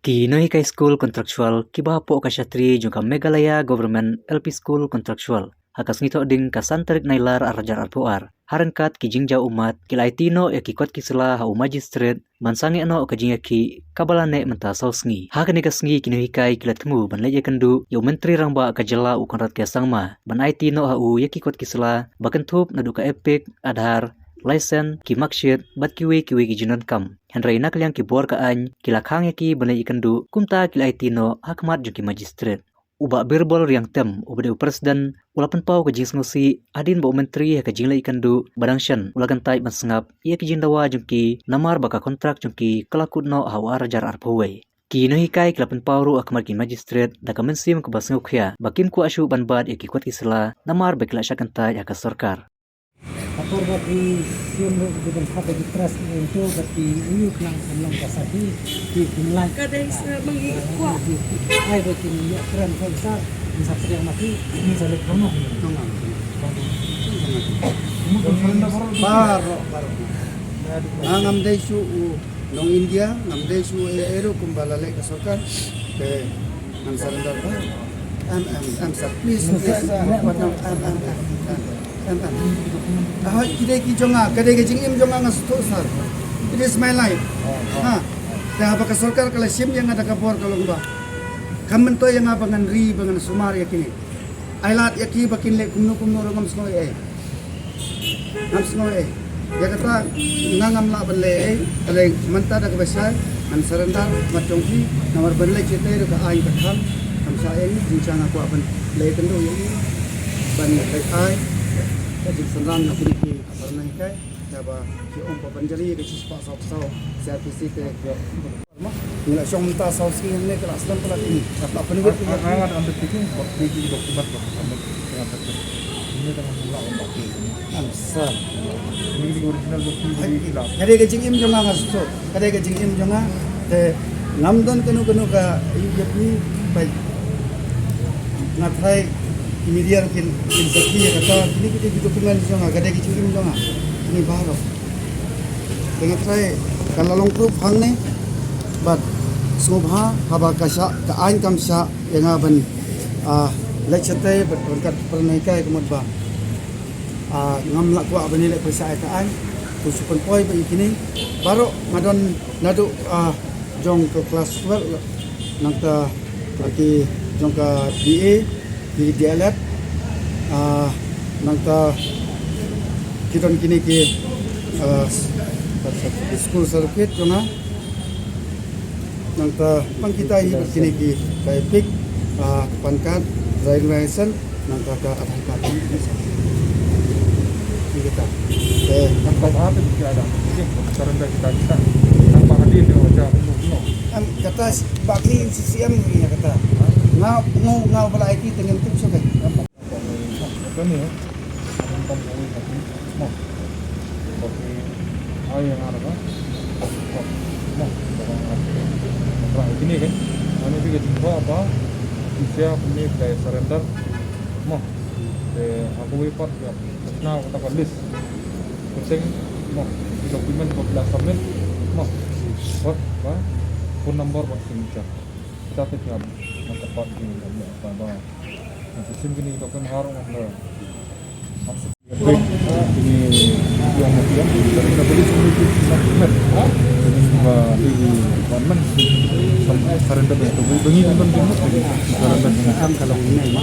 Kinoy High School Contractual Kibapo Kasyatri juga Meghalaya Government LP School Contractual hakas ngito ding kasantarik nailar arajar arpuar harangkat kijingja umat kilai tino ya kikot kisela hau magistrate mansangi ano kajing ki kabalane menta sausngi hakani kasngi kinoy hikai kilat temu ban leje kendu yo menteri rangba kajela ukon rat sangma ban ai tino hau ya kikot kisela bakentup naduka epic adhar license ki makshid bat kiwi ki jinon kam Henry nak liang ki bor ka an kilakang ki banai ikandu kumta kilai tino hakmat juki magistrate uba birbol riang tem ubade presiden ulapan pau ke jing ngosi adin bo menteri ka jing lai ikandu badangshan ulagan tai masngap ia ki jindawa juki namar baka kontrak juki kelakudno hawar jar arpawai Kino hikai kelapan pauru akmar ki magistrate da kamensim ke basngukya bakim ku asu banbad iki kuat isla namar bekla syakantai ka sarkar Atur bagi siom dengan kata di trust itu bagi uyuk nang samlang kasahi di kinlan kadang mengikuat ai bagi ya keren konsa bisa teriak mati bisa lek kono Baro. Ngam desu nong India, ngam desu ero kumbalale kasokan ke ngam sarandar ba. Sir, please. Kidai ki jonga, kadai ki jingim jonga ngasto sir. It is my life. Dah apa kasorkar kalau sim yang ada kapor kalau ba. Kamen to yang apa ngan ri bangan sumar ya kini. Ailat ya ki bakin le kumno ngam snoy Ngam snoy Ya kata ngam la bale ale manta da kabasai an sarandar matongki nomor bale chete ka ai katham kam sa ini jincang aku apan le kendo ini ban ai jadi senang nak pergi apa nak kai coba si om papanjari ke sispa sau servisi ke nila syong ta sau skin ne kelas dan pelat ini apa penubit ada ambil tiking waktu di dokumen ambil dengan betul ini dengan mula ombak ansar ini original bukti dari hilang kade ke jingim jonga ngasto kade ke jingim jonga te namdan kenu ka ini baik ngathai Kemudian sakit kata ini kita dokumen jonga kade ke jingim jonga ini baru dengan saya kalau longkrup hang ne bat subha haba kasha ka ain kamsha yang aban lecete berkat pernaikai kemud ba ngam lak wa bani lek persa ka ain kusupun poi ba ikini baru ngadon nadu jong ke kelas 12 nang ta lagi jong ke BA di dialet nang ta kiton kini ki school circuit jonga nang ta pangkita hidup kini ki kai pik pankat driving license nang ta ka adhan card ini kita tanpa apa juga ada saranda kita tanpa hadir di wajah no kata bagi CCM ni kata ngau bala IT dengan tim so kai kan ya tanpa boleh tapi mau oke ayo yang ada kan mau orang ini kan ane juga jumpa apa siap ini kayak surrender mau aku wipat ya now kita list penting mau dokumen 12 submit mau buat apa phone number buat signature kita tetap tempat ini apa nanti sim gini dokumen harus ada ini yang nanti ya kita beli semua dokumen di government surrender itu bengi nonton jemput surrender kalau ini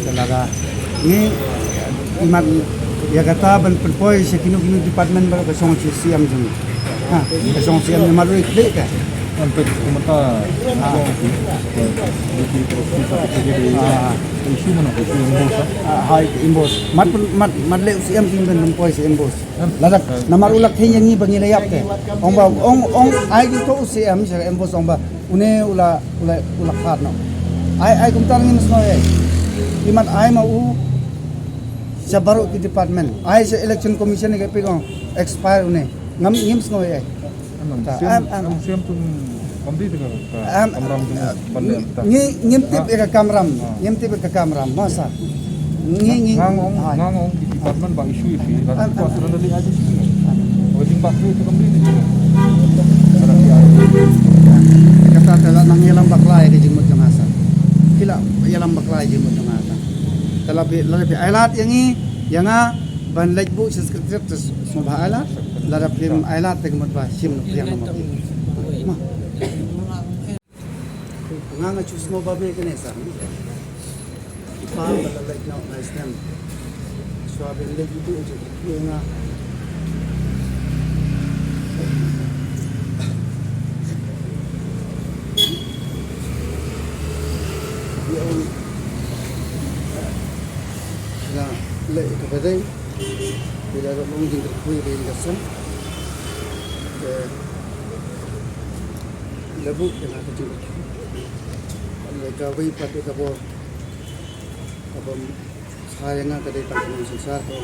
talaga ni imat ya kata ban perpoi sekinu department ba kasong CCM jung kasong CCM ni malu iklik ka untuk komentar di isu mana isu hai imbos mat le CCM jung ban perpoi si imbos ladak namar ulak thi yang ni bangi layap ke ong ai di to CCM sa imbos ong ba une ula khat no ai kumtar ngin sno imat ai mau sa baru ki department ai sa election commission ni kapi ko expire une ngim sno siam tu komdi dengan kamram bandar ngim tip ka kamram masa ngangong di department ba isu itu kan kuasa dari aja sih wajib bakti itu komdi ada dia ta tala nang yalang baklay ke jimut jang asa kila yalang baklay jimut jang asa talabi ailat yang ban lejbu sekretariat semua ailat lara film ailat te kemat ba sim yang nama mah nganga chus mo babe kene sa pa bala lej no nice name swabe lejbu tu nga là lệ của về đây thì là ông dừng được quy về gặp sống là vụ để làm cái chuyện người cao vi phát được cái bộ apa saya nggak kedai tanggung susah atau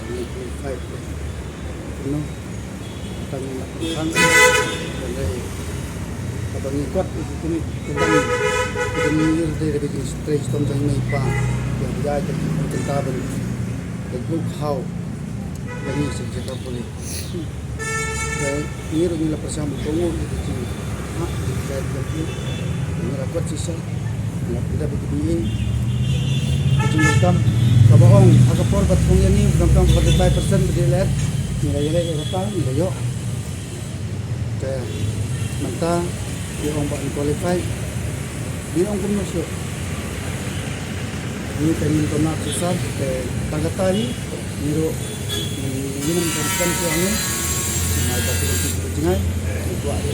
người phải nó tăng tăng dan đây apa ngikut ini tentang ini dari bikin stress tentang ini pak yang dia jadi tentang the book how dan ini sejak apa dan ini rumah persiapan tunggu itu sih dari itu ini rapat sisa tidak begitu ini Jumatan kabaong agapor batong yan ni gamtang 45% bedilet nilai-nilai kata nilai kaya manta di ong ba qualify di ong kumusyo ini kanin to na susah ke tagatari niro minum kan ko ano na ba ko tingay ito ay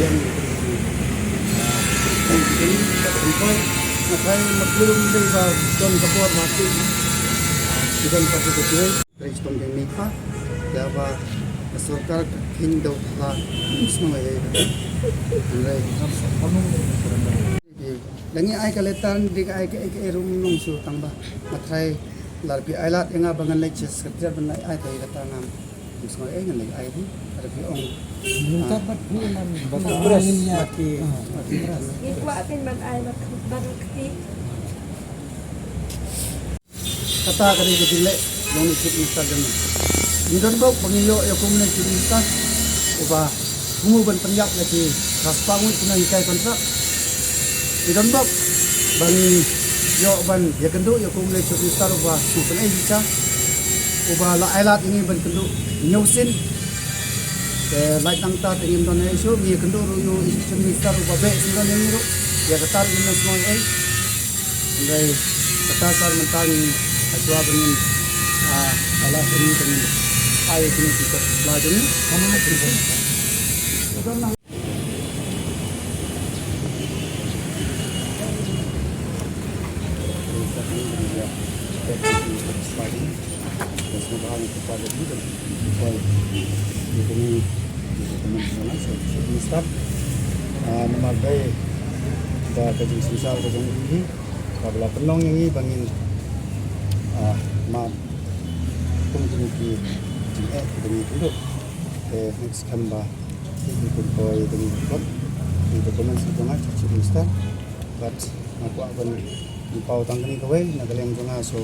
yan ini Nakay maglulong din ba doon kapor mati ikan pati kecil Kriston yang nipa kaya ba surkar king daw ta semua ya langi ay kaletan di ay ke rum nung su tangba matray larbi ailat yang abangan leches kerja benai ay tay katangam semua ngan ay di larbi ong dapat bulan berasnya ki Ikwa pin man ay bakti. kata kali ke dile long ikut instan dan indon bok pangilo ya kumne ikut instan uba kumu ban penyak lagi raspangun kena ikai kontrak indon bok bani yo ban ya kendu ya kumne ikut instan uba susun ai bica uba la ailat ini ban kendu nyusin lai tang ta ingin don ai so mi kendu ru ikut instan uba be sindan yang ru ya ketar ini semua ai andai kata sar mentani aswa benin ala ini benin ayo ini kita belajar ni kamu nak beri bukanlah memakai kita kerja susah kerja ini kalau penolong ini bangin ma pun tinggi dengan itu next kamba itu pun koi dengan itu itu pun sebenarnya cuci instan but aku akan impau tangani kau nak kalian jangan so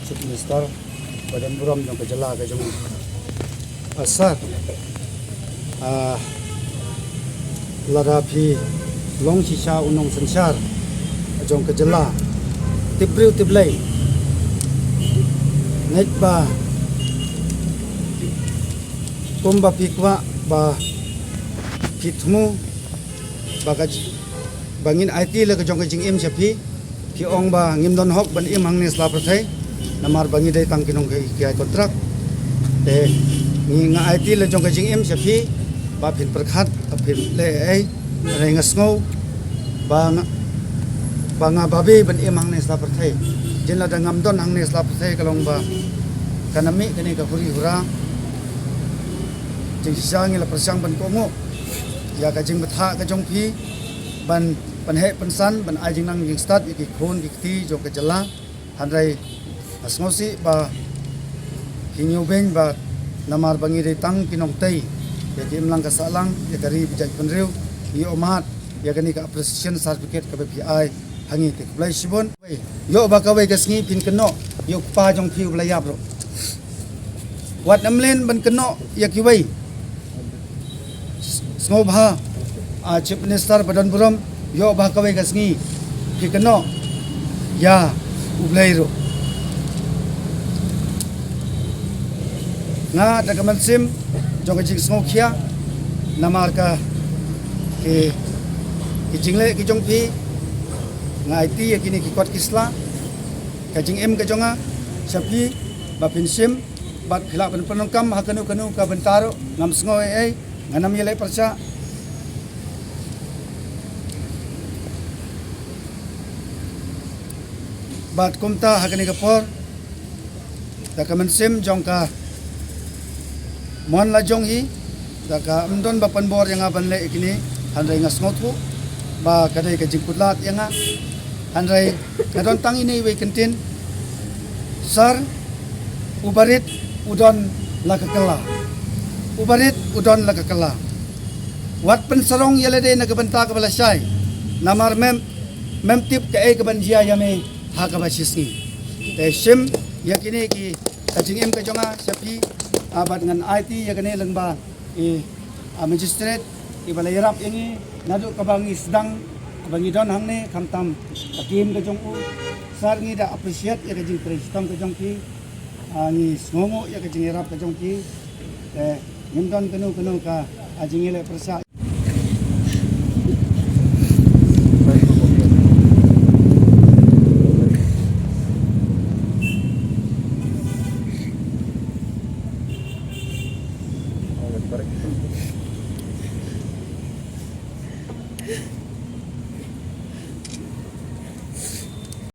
cuci instan badan buram yang kejala kejong asar larapi long sisa unong sensar jong kejala tibriu tiblai net ba kumba pikwa ba pitmu bagaj bangin IT le kejong kejing im sapi ki ong ba ngim don hok ban im hang ne sla prathai namar bangi dai tang kinong ki kontrak te ngi nga IT le jong kejing im sapi ba phin prakhat phin le ai rengas ngau ba nga babi ban im hang ne sla prathai jenla da ngam don hang ne sla prathai kalong ba kanami kene ka huri hura jing sang la persang ban ko ngo ya ka jing batha ka jong phi ban he pan san ban ai jing nang jing start ki khon ki ti jo ka jala hanrai asmosi ba kinyu ben ba namar bangi re tang kinong tai ya kim lang ka salang ya kari bijak penriu yo mat ya kani ka appreciation certificate ka BPI hangi te blai sibon yo ba ka wei ka sngi pin keno yo pa jong phi blai yap ro wat namlen ban keno ya ki wei sngo bha Chief Minister Badan Buram yo bah kawai kasngi ki keno ya ublairo nga dagaman sim jong jing smokia namar ka ki jingle ki jong pi nga IT ya kini ki kwat kisla ka jing em ka jonga sapi bapin sim bat khila ban penongkam hakanu kanu ka bentaro ngam sngo ai nganam yele persa bat kumta hakani kapor dagaman sim jong ka mon la jong hi daga mdon ba panbor yang aban le ikini handai ngas ngotu ba kadai ka jingkutlat yang handai kadon tang ini we kentin sar ubarit udon la kakala ubarit udon la kakala wat pensarong yelede na kabanta ka balasay namar mem tip ka e kabanjia yame ha ka basisni te sim yakini ki kajing em ka jonga sapi abat dengan IT ya kene lengba magistrate ibalayarap ini nadu kabangi sedang kabangi don hangne kamtam hakim ka jong u sar ngi da appreciate ya kajing prestam ka jong ki ni smomo ya kajing yarap ka jong ki ngindon kanu ka ajing ile persa Correct.